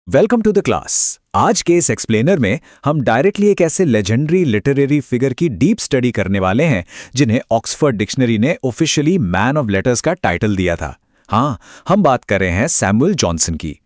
Welcome to the class. आज के इस एक्सप्लेनर में हम डायरेक्टली एक ऐसे लेजेंडरी लिटरेरी फिगर की डीप स्टडी करने वाले हैं जिन्हें ऑक्सफोर्ड डिक्शनरी ने ऑफिशियली मैन ऑफ लेटर्स का टाइटल दिया था। हाँ, हम बात कर रहे हैं सैमुअल जॉनसन की।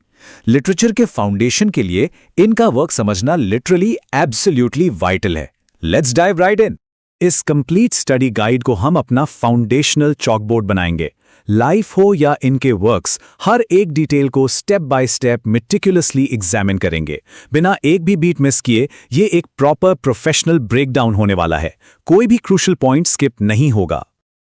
लिटरेचर के फाउंडेशन के लिए इनका वर्क समझना लिटरली एब्सोल्युटली वाइटल है। लेट्स डाइव राइट इन। इस कंप्लीट स्टडी गाइड को हम अपना फाउंडेशनल चॉकबोर्ड बनाएंगे। लाइफ हो या इनके वर्क्स, हर एक डिटेल को step by step meticulously examine करेंगे। बिना एक भी बीट मिस किए ये एक प्रॉपर प्रोफेशनल ब्रेकडाउन होने वाला है। कोई भी क्रूशियल पॉइंट स्किप नहीं होगा।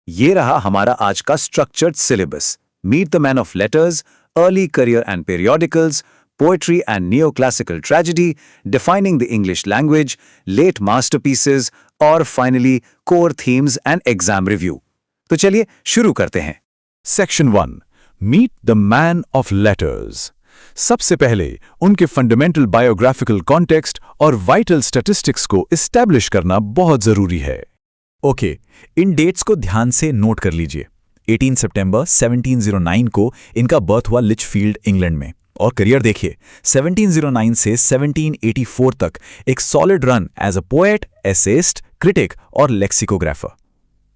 ये रहा हमारा आज का structured syllabus. Meet the man of letters, early career and periodicals, poetry and neoclassical tragedy, defining the English language, late masterpieces और finally core themes and exam review। तो चलिए शुरू करते हैं। Section 1, Meet the Man of Letters। सबसे पहले उनके fundamental biographical context और वाइटल स्टैटिस्टिक्स को एस्टैब्लिश करना बहुत जरूरी है। ओके, इन डेट्स को ध्यान से नोट कर लीजिए। 18 सितंबर 1709 को इनका बर्थ हुआ लिचफील्ड, इंग्लैंड में। और करियर देखिए, 1709 से 1784 तक एक solid run as a poet, essayist, critic और लेक्सिकोग्राफर।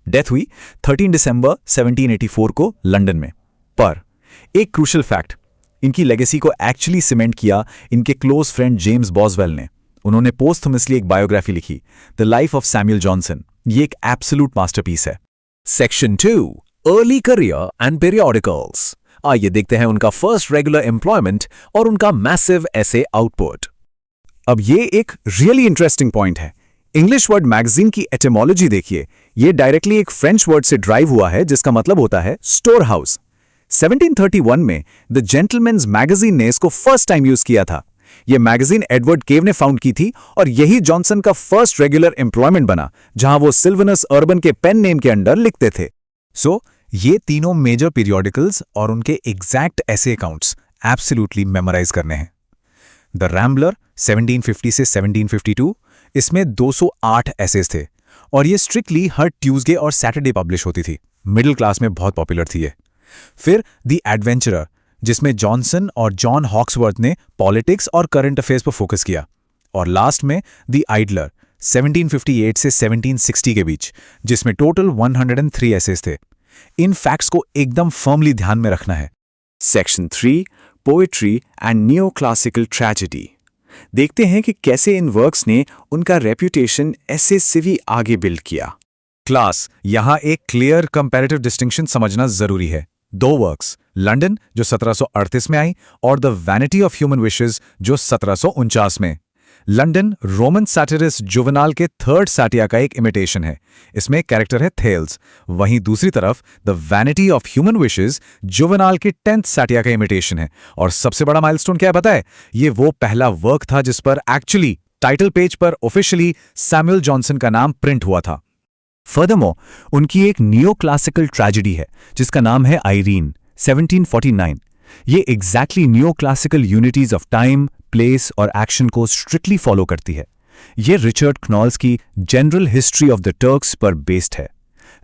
डेथ हुई 13 दिसंबर 1784 को लंदन में। पर एक क्रूशियल फैक्ट, इनकी लेगेसी को एक्चुअली सीमेंट किया इनके क्लोज फ्रेंड जेम्स बॉसवेल ने। उन्होंने पोस्टहुमसली एक बायोग्राफी लिखी, the life of Samuel Johnson. ये एक एब्सोल्यूट मास्टरपीस है। Section 2, early career and periodicals. आइए देखते हैं उनका फर्स्ट रेगुलर एम्प्लॉयमेंट और उनका मैसिव एसे आउटपुट। अब ये एक रियली इंटरेस्टिंग पॉइंट है। इंग्लिश वर्ड मैगजीन की एटिमोलॉजी देखिए, ये डायरेक्टली एक फ्रेंच वर्ड से ड्राइव हुआ है जिसका मतलब होता है स्टोर हाउस। 1731 में द जेंटलमैन्स मैगजीन ने इसको फर्स्ट टाइम यूज किया था। यह मैगजीन एडवर्ड केव ने फाउंड की थी और यही जॉनसन का फर्स्ट रेगुलर एम्प्लॉयमेंट बना, जहां वो सिल्वनस अर्बन के पेन नेम के अंडर लिखते थे। ये तीनों मेजर पीरियोडिकल्स और उनके एग्जैक्ट ऐसे अकाउंट्स एब्सोल्युटली मेमोराइज करने हैं। द रैम्बलर 1750 से 1752, इसमें 208 एसेज थे और ये स्ट्रिक्टली हर ट्यूसडे और सैटरडे पब्लिश होती थी। मिडिल क्लास में बहुत पॉपुलर थी ये। फिर द एडवेंचरर, जिसमें जॉनसन और जॉन हॉक्सवर्थ ने पॉलिटिक्स और करंट अफेयर्स पर फोकस किया। और लास्ट में द आइडलर 1758 से 1760 के बीच, जिसमें टोटल 103 एसेज थे। इन फैक्ट्स को एकदम फर्मली ध्यान में रखना है। Section 3, poetry and new classical tragedy. देखते हैं कि कैसे इन वर्क्स ने उनका रेप्यूटेशन ऐसे सिवी आगे बिल्ड किया। क्लास, यहां एक क्लियर कंपैरेटिव डिस्टिंक्शन समझना जरूरी है। दो वर्क्स, लंदन जो 1738 में आई और the vanity of human wishes जो 1749 में। लंदन रोमन सैटिरिस्ट जुवेनाल के थर्ड सैटिया का एक इमिटेशन है। इसमें कैरेक्टर है थेल्स। वहीं दूसरी तरफ the vanity of human wishes Juvenal के 10th सैटिया का इमिटेशन है। और सबसे बड़ा माइलस्टोन क्या है पता है? ये वो पहला वर्क था जिस पर एक्चुअली टाइटल पेज पर ऑफिशियली सैमुअल जॉनसन का नाम प्रिंट हुआ था। फर्दरमोर, उनकी एक नियो क्लासिकल ट्रेजेडी है जिसका नाम है आयरीन, 1749। ये exactly neo classical unities of time, place और एक्शन को स्ट्रिक्टली फॉलो करती है। ये रिचर्ड क्नॉल्स की general history of the Turks पर बेस्ड है।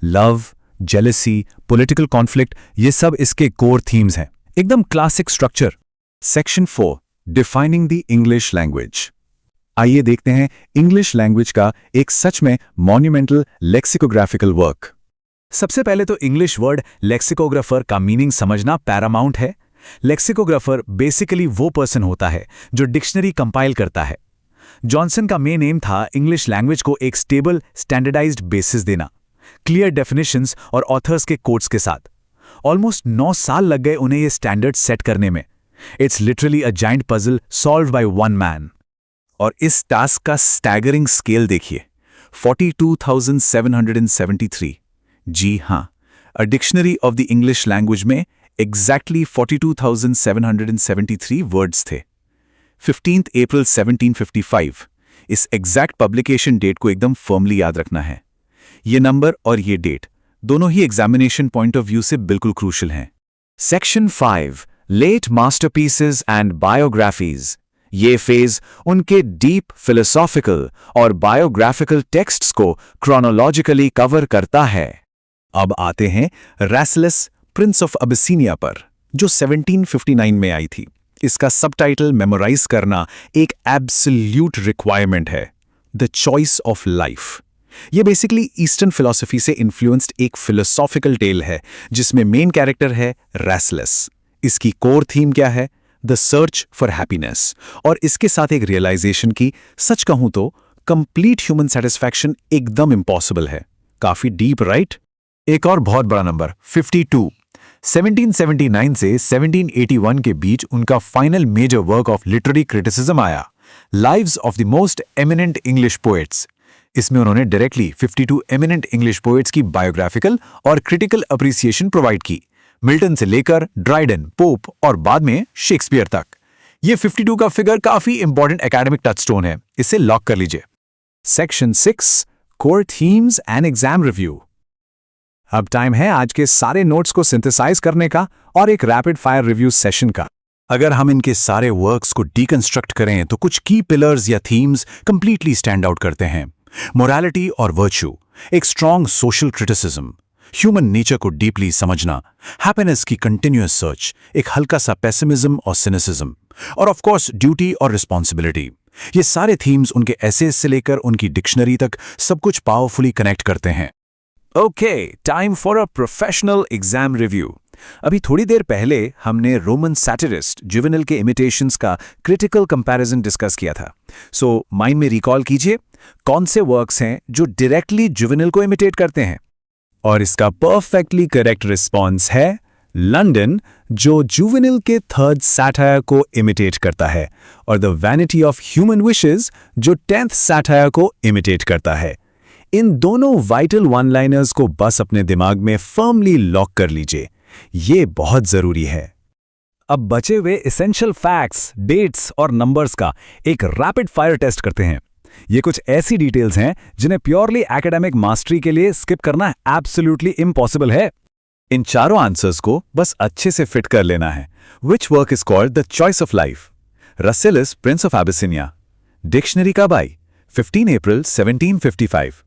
लव, जेलसी, पॉलिटिकल कॉन्फ्लिक्ट, ये सब इसके कोर थीम्स हैं। एकदम classic structure. Section 4, defining the English language. आइए देखते हैं इंग्लिश लैंग्वेज का एक सच में मॉन्यूमेंटल लेक्सिकोग्राफिकल वर्क। सबसे पहले तो इंग्लिश वर्ड लेक्सिकोग्राफर का मीनिंग समझना पैरामाउंट है। लेक्सिकोग्राफर बेसिकली वो पर्सन होता है जो डिक्शनरी कंपाइल करता है। जॉनसन का मेन एम था इंग्लिश लैंग्वेज को एक स्टेबल, स्टैंडर्डाइज्ड बेसिस देना, क्लियर डेफिनेशंस और ऑथर्स के कोट्स के साथ। ऑलमोस्ट 9 साल लग गए उन्हें ये स्टैंडर्ड सेट करने में। It's literally a giant puzzle solved by one man. और इस टास्क का स्टैगरिंग स्केल देखिए, 42,773। जी हां, a dictionary of the English language में एग्जैक्टली 42,773 वर्ड्स थे। 15 अप्रैल 1755, इस एग्जैक्ट पब्लिकेशन डेट को एकदम फर्मली याद रखना है। ये नंबर और ये डेट दोनों ही एग्जामिनेशन पॉइंट ऑफ व्यू से बिल्कुल क्रूशियल हैं। Section 5, late masterpieces and biographies. ये फेज उनके डीप फिलोसॉफिकल और बायोग्राफिकल टेक्स्ट्स को क्रोनोलॉजिकली कवर करता है। अब आते हैं रैसलस, प्रिंस ऑफ अबिसिनिया पर, जो 1759 में आई थी। इसका सबटाइटल मेमोराइज करना एक एब्सोल्यूट रिक्वायरमेंट है। The choice of life. ये बेसिकली ईस्टर्न फिलॉसफी से इन्फ्लुएंस्ड एक फिलोसॉफिकल टेल है जिसमें मेन कैरेक्टर है रेस्टलेस। इसकी कोर थीम क्या है? The search for happiness. और इसके साथ एक रियलाइजेशन की, सच कहूं तो कंप्लीट ह्यूमन सेटिस्फैक्शन एकदम इम्पॉसिबल है। काफी डीप, राइट? एक और बहुत बड़ा नंबर 52। 1779 से 1781 के बीच उनका final major work of literary criticism आया, lives of the most eminent English poets. इसमें उन्होंने डायरेक्टली 52 एमिनेंट इंग्लिश पोएट्स की बायोग्राफिकल और क्रिटिकल अप्रिसिएशन प्रोवाइड की, मिल्टन से लेकर ड्राइडन, पोप और बाद में शेक्सपियर तक। ये 52 का फिगर काफी इंपॉर्टेंट एकेडमिक टचस्टोन है, इसे लॉक कर लीजिए। Section 6, core themes and exam review. अब टाइम है आज के सारे नोट्स को सिंथेसाइज करने का और एक रैपिड फायर रिव्यू सेशन का। अगर हम इनके सारे वर्क्स को डीकंस्ट्रक्ट करें तो कुछ की पिलर्स या थीम्स कंप्लीटली स्टैंड आउट करते हैं। मोरालिटी और वर्च्यू, एक strong social criticism, human nature को डीपली समझना, हैप्पीनेस की कंटिन्यूअस सर्च, एक हल्का सा पेसिमिज्म और सिनिसिज्म, और ऑफ कोर्स ड्यूटी और रिस्पॉन्सिबिलिटी। ये सारे थीम्स उनके एसेज से लेकर उनकी डिक्शनरी तक सब कुछ पावरफुली कनेक्ट करते हैं। Okay, time for a professional exam review. अभी थोड़ी देर पहले हमने रोमन सैटिरिस्ट जुवेनिल के इमिटेशंस का क्रिटिकल कंपैरिजन डिस्कस किया था। सो माइंड में रिकॉल कीजिए कौन से वर्क्स हैं जो डायरेक्टली जुवेनिल को इमिटेट करते हैं। और इसका परफेक्टली करेक्ट रिस्पॉन्स है लंदन, जो जुवेनिल के थर्ड सैटायर को इमिटेट करता है, और the vanity of human wishes जो 10th सैटायर को इमिटेट करता है। इन दोनों वाइटल वन लाइनर्स को बस अपने दिमाग में फर्मली लॉक कर लीजिए, ये बहुत जरूरी है। अब बचे हुए एसेंशियल फैक्ट्स, डेट्स और नंबर्स का एक रैपिड फायर टेस्ट करते हैं। ये कुछ ऐसी डिटेल्स हैं जिन्हें प्योरली एकेडमिक मास्टरी के लिए स्किप करना एब्सोल्युटली इम्पॉसिबल है। इन चारों आंसर्स को बस अच्छे से फिट कर लेना है। Which work is called the choice of life? Russell is Prince of Abyssinia. Dictionary कब आई? 15 अप्रैल 1755।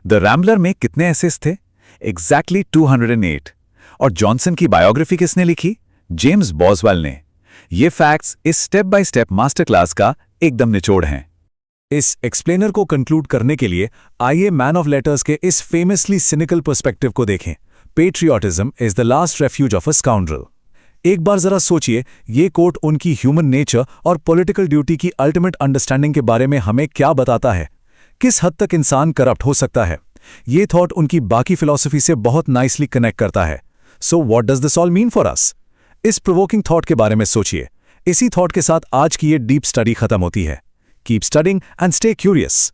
द रैम्बलर में कितने एसेस थे? एग्जैक्टली 208। और जॉनसन की बायोग्राफी किसने लिखी? जेम्स बॉसवेल ने। ये फैक्ट्स इस step by step master class का एकदम निचोड़ हैं। इस एक्सप्लेनर को कंक्लूड करने के लिए आइए मैन ऑफ लेटर्स के इस फेमसली सिनिकल पर्सपेक्टिव को देखें। Patriotism is the last refuge of a scoundrel. एक बार जरा सोचिए, ये कोट उनकी ह्यूमन नेचर और पॉलिटिकल ड्यूटी की अल्टीमेट अंडरस्टैंडिंग के बारे में हमें क्या बताता है? किस हद तक इंसान करप्ट हो सकता है? ये थॉट उनकी बाकी फिलॉसफी से बहुत नाइसली कनेक्ट करता है। So what does this all mean for us? इस प्रोवोकिंग थॉट के बारे में सोचिए। इसी थॉट के साथ आज की ये डीप स्टडी खत्म होती है। Keep studying and stay curious.